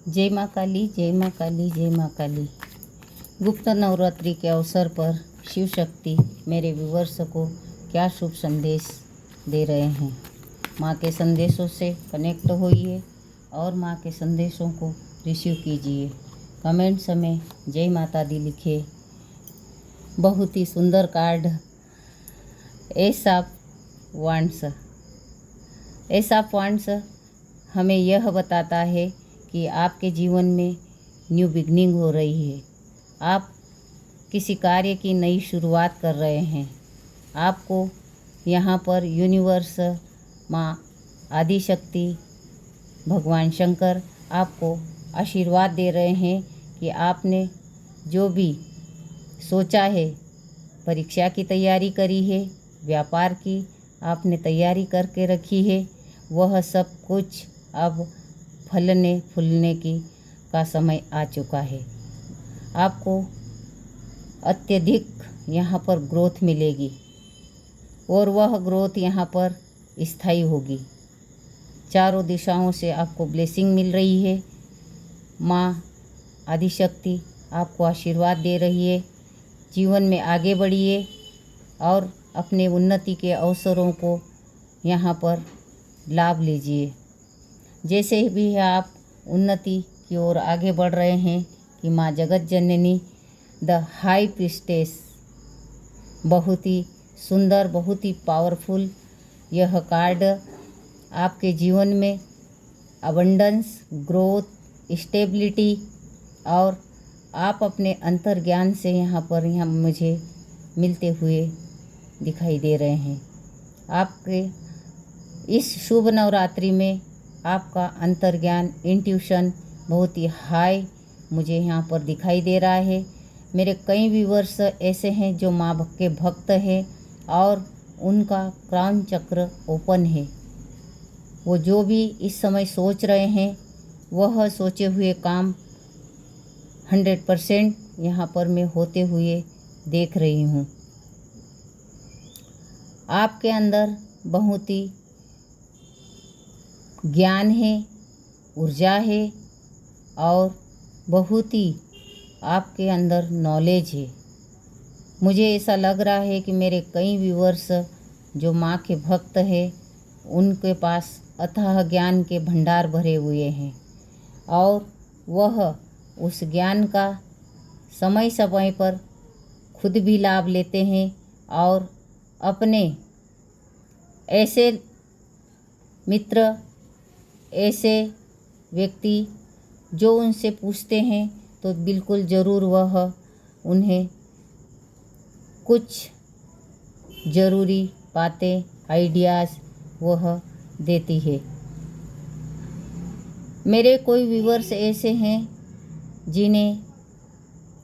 जय माँ काली, जय माँ काली, जय माँ काली। गुप्त नवरात्रि के अवसर पर शिव शक्ति मेरे व्यूवर्स को क्या शुभ संदेश दे रहे हैं। माँ के संदेशों से कनेक्ट होइए और माँ के संदेशों को रिसीव कीजिए। कमेंट्स में जय माता दी लिखे। बहुत ही सुंदर card S of wands. S of wands हमें यह बताता है कि आपके जीवन में न्यू बिगनिंग हो रही है। आप किसी कार्य की नई शुरुआत कर रहे हैं। आपको यहाँ पर यूनिवर्स, माँ आदिशक्ति, भगवान शंकर आपको आशीर्वाद दे रहे हैं कि आपने जो भी सोचा है, परीक्षा की तैयारी करी है, व्यापार की आपने तैयारी करके रखी है, वह सब कुछ अब फलने फूलने का समय आ चुका है। आपको अत्यधिक यहाँ पर ग्रोथ मिलेगी और वह ग्रोथ यहाँ पर स्थायी होगी। चारों दिशाओं से आपको ब्लेसिंग मिल रही है। माँ आदिशक्ति आपको आशीर्वाद दे रही है। जीवन में आगे बढ़िए और अपने उन्नति के अवसरों को यहाँ पर लाभ लीजिए। जैसे भी आप उन्नति की ओर आगे बढ़ रहे हैं कि माँ जगत जननी द हाई प्रीस्टेस, बहुत ही सुंदर, बहुत ही पावरफुल यह कार्ड आपके जीवन में अबंडेंस, ग्रोथ, स्टेबिलिटी और आप अपने अंतर्ज्ञान से यहाँ मुझे मिलते हुए दिखाई दे रहे हैं। आपके इस शुभ नवरात्रि में आपका अंतर्ज्ञान, इंट्यूशन बहुत ही हाई मुझे यहाँ पर दिखाई दे रहा है। मेरे कई व्यूवर्स ऐसे हैं जो माँ के भक्त हैं और उनका क्राउन चक्र ओपन है। वो जो भी इस समय सोच रहे हैं वह सोचे हुए काम 100% यहाँ पर मैं होते हुए देख रही हूँ। आपके अंदर बहुत ही ज्ञान है, ऊर्जा है और बहुत ही आपके अंदर नॉलेज है। मुझे ऐसा लग रहा है कि मेरे कई व्यूवर्स जो माँ के भक्त हैं उनके पास अथाह ज्ञान के भंडार भरे हुए हैं और वह उस ज्ञान का समय समय पर खुद भी लाभ लेते हैं और अपने ऐसे मित्र, ऐसे व्यक्ति जो उनसे पूछते हैं तो बिल्कुल ज़रूर वह उन्हें कुछ ज़रूरी बातें, आइडियाज़ वह देती है। मेरे कोई व्यूवर्स ऐसे हैं जिन्हें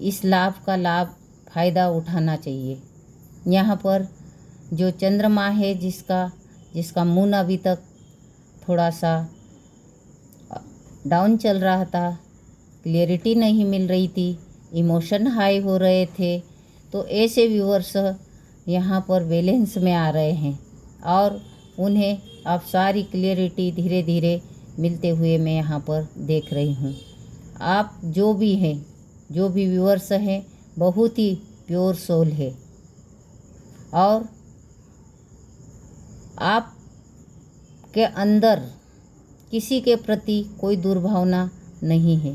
इस लाभ का फ़ायदा उठाना चाहिए। यहाँ पर जो चंद्रमा है जिसका मून अभी तक थोड़ा सा डाउन चल रहा था, क्लियरिटी नहीं मिल रही थी, इमोशन हाई हो रहे थे, तो ऐसे व्यूअर्स यहाँ पर बैलेंस में आ रहे हैं और उन्हें अब सारी क्लियरिटी धीरे धीरे मिलते हुए मैं यहाँ पर देख रही हूँ। आप जो भी हैं, जो भी व्यूअर्स हैं, बहुत ही प्योर सोल है और आप के अंदर किसी के प्रति कोई दुर्भावना नहीं है।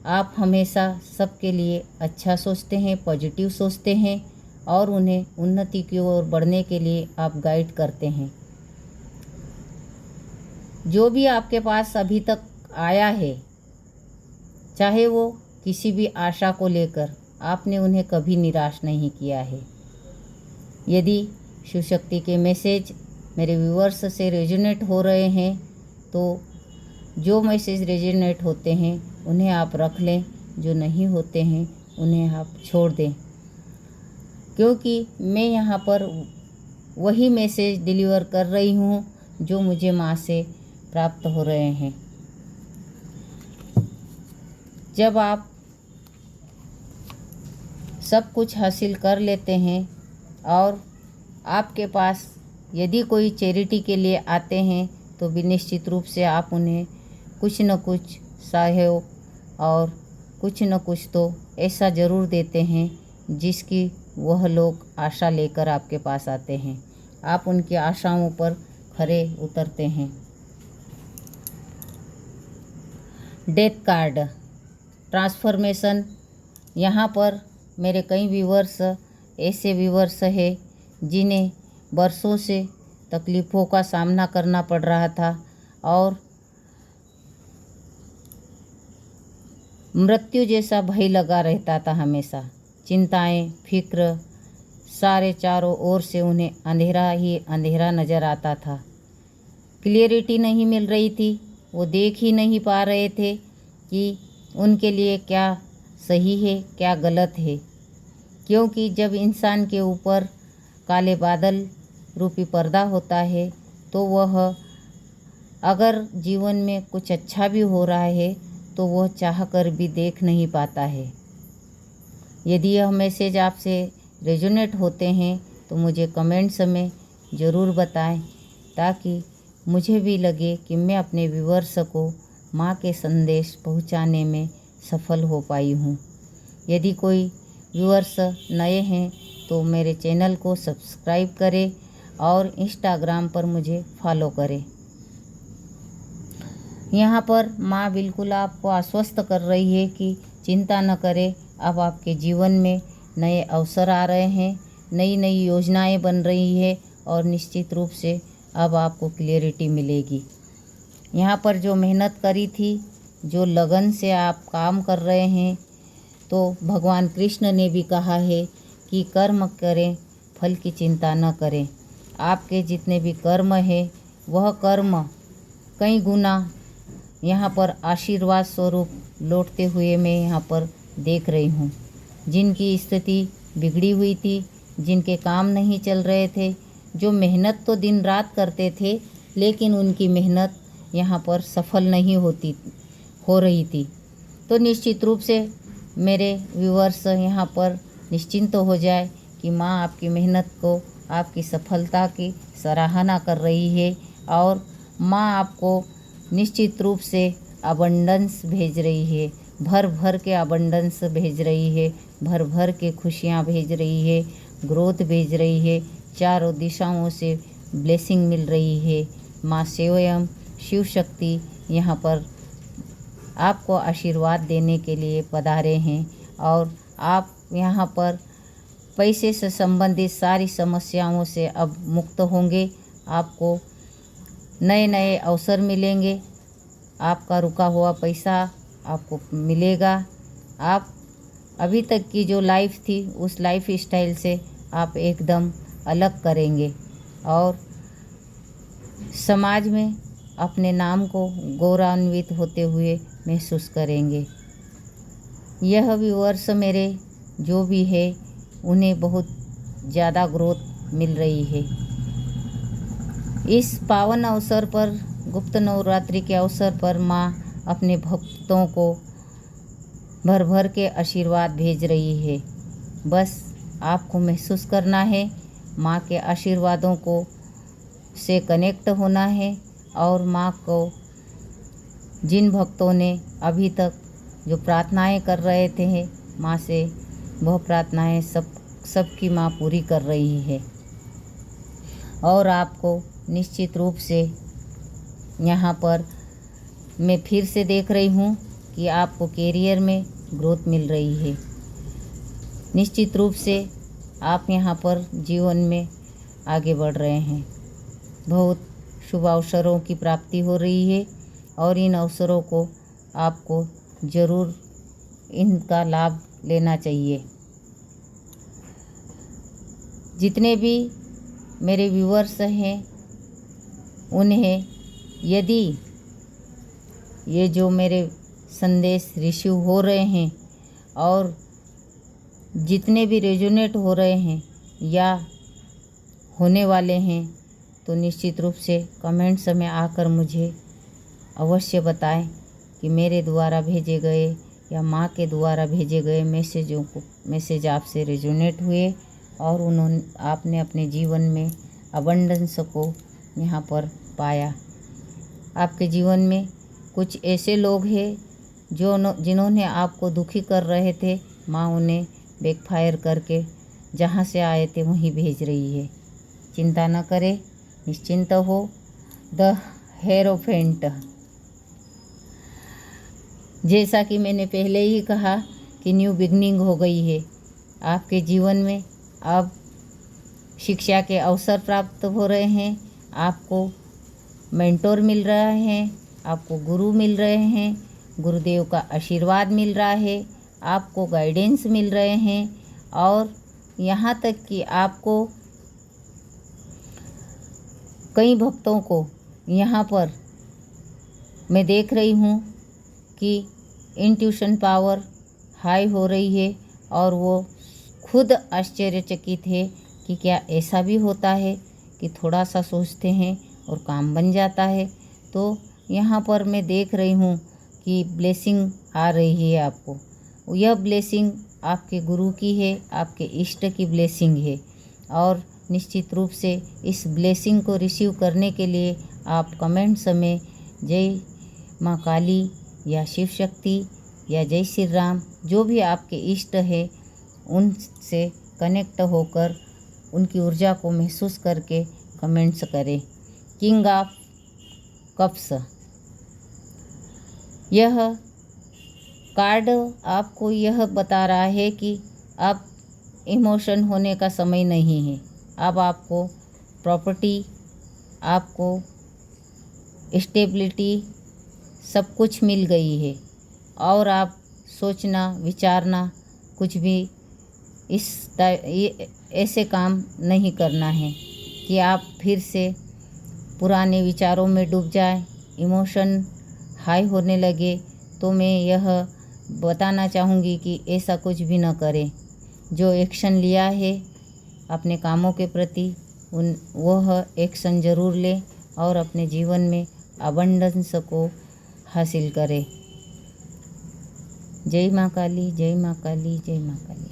आप हमेशा सबके लिए अच्छा सोचते हैं, पॉजिटिव सोचते हैं और उन्हें उन्नति की ओर बढ़ने के लिए आप गाइड करते हैं। जो भी आपके पास अभी तक आया है, चाहे वो किसी भी आशा को लेकर, आपने उन्हें कभी निराश नहीं किया है। यदि शिव शक्ति के मैसेज मेरे व्यूअर्स से रेजोनेट हो रहे हैं तो जो मैसेज रेजोनेट होते हैं उन्हें आप रख लें, जो नहीं होते हैं उन्हें आप छोड़ दें, क्योंकि मैं यहाँ पर वही मैसेज डिलीवर कर रही हूँ जो मुझे माँ से प्राप्त हो रहे हैं। जब आप सब कुछ हासिल कर लेते हैं और आपके पास यदि कोई चैरिटी के लिए आते हैं तो भी निश्चित रूप से आप उन्हें कुछ न कुछ सहयोग और कुछ न कुछ तो ऐसा ज़रूर देते हैं जिसकी वह लोग आशा लेकर आपके पास आते हैं। आप उनकी आशाओं पर खरे उतरते हैं। Death card transformation. यहाँ पर मेरे कई व्यूवर्स ऐसे व्यूवर्स हैं जिन्हें बरसों से तकलीफ़ों का सामना करना पड़ रहा था और मृत्यु जैसा भय लगा रहता था हमेशा। चिंताएं, फिक्र, सारे चारों ओर से उन्हें अंधेरा ही अंधेरा नज़र आता था। क्लियरिटी नहीं मिल रही थी। वो देख ही नहीं पा रहे थे कि उनके लिए क्या सही है, क्या गलत है। क्योंकि जब इंसान के ऊपर काले बादल रूपी पर्दा होता है तो वह अगर जीवन में कुछ अच्छा भी हो रहा है तो वह चाह कर भी देख नहीं पाता है। यदि यह मैसेज आपसे रेजोनेट होते हैं तो मुझे कमेंट्स में ज़रूर बताएं ताकि मुझे भी लगे कि मैं अपने व्यूअर्स को माँ के संदेश पहुँचाने में सफल हो पाई हूँ। यदि कोई व्यूअर्स नए हैं तो मेरे चैनल को सब्सक्राइब करें और इंस्टाग्राम पर मुझे फॉलो करें। यहाँ पर माँ बिल्कुल आपको आश्वस्त कर रही है कि चिंता न करें, अब आपके जीवन में नए अवसर आ रहे हैं, नई नई योजनाएं बन रही है और निश्चित रूप से अब आपको क्लियरिटी मिलेगी। यहाँ पर जो मेहनत करी थी, जो लगन से आप काम कर रहे हैं, तो भगवान कृष्ण ने भी कहा है कि कर्म करें, फल की चिंता न करें। आपके जितने भी कर्म है वह कर्म कई गुना यहाँ पर आशीर्वाद स्वरूप लौटते हुए मैं यहाँ पर देख रही हूँ। जिनकी स्थिति बिगड़ी हुई थी, जिनके काम नहीं चल रहे थे, जो मेहनत तो दिन रात करते थे लेकिन उनकी मेहनत यहाँ पर सफल नहीं हो रही थी, तो निश्चित रूप से मेरे व्यूअर्स यहाँ पर निश्चिंत हो जाए कि माँ आपकी मेहनत को, आपकी सफलता की सराहना कर रही है और माँ आपको निश्चित रूप से अबंडेंस भेज रही है, भर भर के अबंडेंस भेज रही है, भर भर के खुशियाँ भेज रही है, ग्रोथ भेज रही है, चारों दिशाओं से ब्लेसिंग मिल रही है। माँ स्वयं शिव शक्ति यहाँ पर आपको आशीर्वाद देने के लिए पधारे हैं और आप यहाँ पर पैसे से संबंधित सारी समस्याओं से अब मुक्त होंगे। आपको नए नए अवसर मिलेंगे, आपका रुका हुआ पैसा आपको मिलेगा। आप अभी तक की जो लाइफ थी उस लाइफ स्टाइल से आप एकदम अलग करेंगे और समाज में अपने नाम को गौरवान्वित होते हुए महसूस करेंगे। यह व्यूअर्स मेरे जो भी है उन्हें बहुत ज़्यादा ग्रोथ मिल रही है। इस पावन अवसर पर, गुप्त नवरात्रि के अवसर पर माँ अपने भक्तों को भर भर के आशीर्वाद भेज रही है। बस आपको महसूस करना है, माँ के आशीर्वादों को से कनेक्ट होना है और माँ को जिन भक्तों ने अभी तक जो प्रार्थनाएं कर रहे थे माँ से, वह प्रार्थनाएं सबकी माँ पूरी कर रही है और आपको निश्चित रूप से यहाँ पर मैं फिर से देख रही हूँ कि आपको कैरियर में ग्रोथ मिल रही है। निश्चित रूप से आप यहाँ पर जीवन में आगे बढ़ रहे हैं। बहुत शुभ अवसरों की प्राप्ति हो रही है और इन अवसरों को आपको ज़रूर इनका लाभ लेना चाहिए। जितने भी मेरे व्यूअर्स हैं उन्हें यदि ये जो मेरे संदेश रिसीव हो रहे हैं और जितने भी रेजोनेट हो रहे हैं या होने वाले हैं तो निश्चित रूप से कमेंट्स में आकर मुझे अवश्य बताएं कि मेरे द्वारा भेजे गए या माँ के द्वारा भेजे गए मैसेज आपसे रेजोनेट हुए और आपने अपने जीवन में अबंडेंस को यहाँ पर पाया। आपके जीवन में कुछ ऐसे लोग हैं जिन्होंने आपको दुखी कर रहे थे, माँ उन्हें बैकफायर करके जहाँ से आए थे वहीं भेज रही है। चिंता न करें, निश्चिंत हो। द हेरोफेंट, जैसा कि मैंने पहले ही कहा कि न्यू बिगनिंग हो गई है आपके जीवन में। अब शिक्षा के अवसर प्राप्त हो रहे हैं, आपको मेंटोर मिल रहा है, आपको गुरु मिल रहे हैं, गुरुदेव का आशीर्वाद मिल रहा है, आपको गाइडेंस मिल रहे हैं। और यहाँ तक कि आपको कई भक्तों को यहाँ पर मैं देख रही हूँ कि इंट्यूशन पावर हाई हो रही है और वो खुद आश्चर्यचकित है कि क्या ऐसा भी होता है कि थोड़ा सा सोचते हैं और काम बन जाता है। तो यहाँ पर मैं देख रही हूँ कि ब्लेसिंग आ रही है आपको। यह ब्लेसिंग आपके गुरु की है, आपके इष्ट की ब्लेसिंग है। और निश्चित रूप से इस ब्लेसिंग को रिसीव करने के लिए आप कमेंट्स में जय माँ काली या शिव शक्ति या जय श्री राम, जो भी आपके इष्ट है, उनसे कनेक्ट होकर उनकी ऊर्जा को महसूस करके कमेंट्स करें। किंग ऑफ कप्स, यह कार्ड आपको यह बता रहा है कि अब इमोशन होने का समय नहीं है। अब आपको प्रॉपर्टी, आपको स्टेबिलिटी सब कुछ मिल गई है और आप सोचना विचारना कुछ भी ऐसे काम नहीं करना है कि आप फिर से पुराने विचारों में डूब जाए, इमोशन हाई होने लगे। तो मैं यह बताना चाहूँगी कि ऐसा कुछ भी न करें। जो एक्शन लिया है अपने कामों के प्रति, वह एक्शन ज़रूर लें और अपने जीवन में अबंडेंस को हासिल करें। जय माँ काली, जय माँ काली, जय माँ काली।